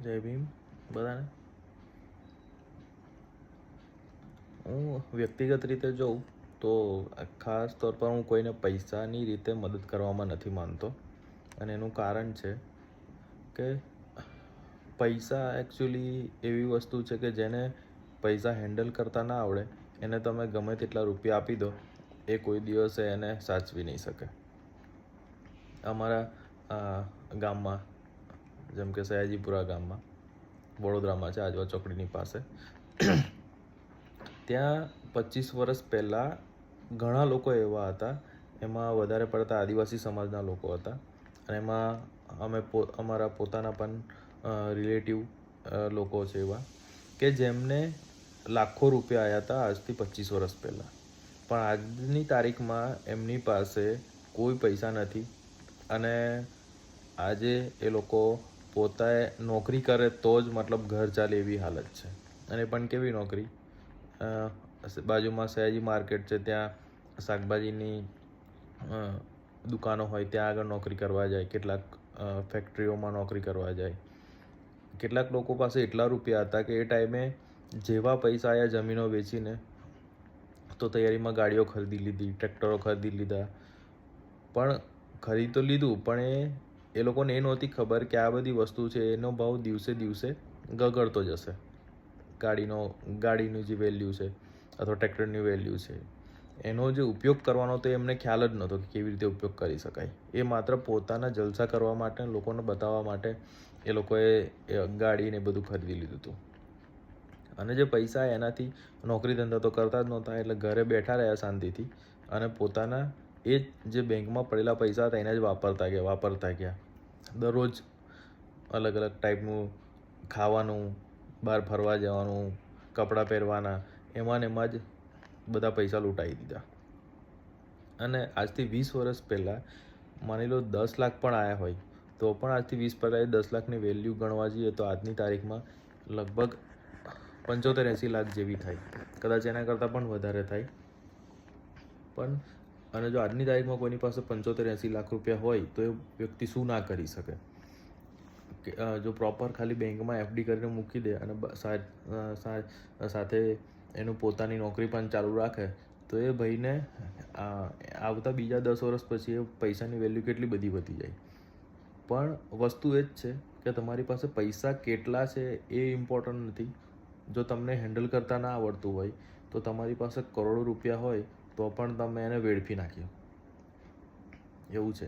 જય ભીમ બધાને. હું વ્યક્તિગત રીતે જોઉં તો ખાસ તौर પર હું કોઈને પૈસાની રીતે મદદ કરવામાં નથી માનતો, અને એનું કારણ છે કે પૈસા એકચ્યુઅલી એવી વસ્તુ છે કે જેને પૈસા હેન્ડલ કરતા ના આવડે એને તમે ગમે તેટલા રૂપિયા આપી દો, એ કોઈ દિવસે એને સાચવી નહીં શકે. અમારા ગામમાં, જેમ કે સયાજીપુરા ગામમાં, વડોદરામાં છે, આજવા ચોકડીની પાસે, ત્યાં 25 વર્ષ પહેલાં ઘણા લોકો એવા હતા, એમાં વધારે પડતા આદિવાસી સમાજના લોકો હતા, અને એમાં અમારા પોતાના પણ રિલેટિવ લોકો છે એવા કે જેમને લાખો રૂપિયા આવ્યા હતા આજથી 25 વર્ષ પહેલાં. પણ આજની તારીખમાં એમની પાસે કોઈ પૈસા નથી, અને આજે એ લોકો પોતે નોકરી કરે તો જ મતલબ ઘર ચાલે એવી હાલત છે. અને પણ કેવી નોકરી? બાજુમાં સયાજી માર્કેટ છે, ત્યાં શાકભાજીની દુકાનો હોય, ત્યાં આગળ નોકરી કરવા જાય, કેટલાક ફેક્ટરીઓમાં નોકરી કરવા જાય. કેટલાક લોકો પાસે એટલા રૂપિયા હતા કે એ ટાઈમે જેવા પૈસા આવ્યા જમીનો વેચીને તો તૈયારીમાં ગાડીઓ ખરીદી લીધી, ટ્રેક્ટરો ખરીદી લીધા. પણ ખરીદ તો લીધું, પણ એ લોકોને એ નહોતી ખબર કે આ બધી વસ્તુ છે એનો ભાવ દિવસે દિવસે ગગડતો જશે. ગાડીની જે વેલ્યુ છે અથવા ટ્રેક્ટરની વેલ્યુ છે, એનો જે ઉપયોગ કરવાનો તો એમને ખ્યાલ જ નહોતો કે કેવી રીતે ઉપયોગ કરી શકાય. એ માત્ર પોતાના જલસા કરવા માટે, લોકોને બતાવવા માટે એ લોકોએ ગાડીને બધું ખરીદી લીધું હતું. અને જે પૈસા એનાથી નોકરી ધંધા તો કરતા જ નહોતા, એટલે ઘરે બેઠા રહ્યા શાંતિથી, અને પોતાના એ જે બેંકમાં પડેલા પૈસા હતા એને જ વાપરતા ગયા. દરરોજ અલગ અલગ ટાઈપનું ખાવાનું, બહાર ફરવા જવાનું, કપડાં પહેરવાના, એમાં જ બધા પૈસા લૂંટાઈ દીધા. અને આજથી 20 વર્ષ પહેલાં માની લો 10 લાખ પણ આવ્યા હોય તો પણ આજથી 20 પહેલાં એ 10 લાખની વેલ્યુ ગણવા જઈએ તો આજની તારીખમાં લગભગ 75-80 લાખ જેવી થાય, કદાચ એના કરતાં પણ વધારે થાય. અને જો આજની તારીખમાં કોઈની પાસે 75-80 લાખ રૂપિયા હોય તો એ વ્યક્તિ શું ના કરી શકે? જો પ્રોપર ખાલી બેંકમાં એફડી કરીને મૂકી દે અને સાથે એનું પોતાની નોકરી પણ ચાલુ રાખે તો એ ભાઈને આવતા બીજા 10 વર્ષ પછી એ પૈસાની વેલ્યુ કેટલી બધી વધી જાય. પણ વસ્તુ એ જ છે કે તમારી પાસે પૈસા કેટલા છે એ ઇમ્પોર્ટન્ટ નથી. જો તમને હેન્ડલ કરતા ના આવડતું હોય તો તમારી પાસે કરોડો રૂપિયા હોય તો પણ તમે એને વેડફી નાખ્યો એવું છે.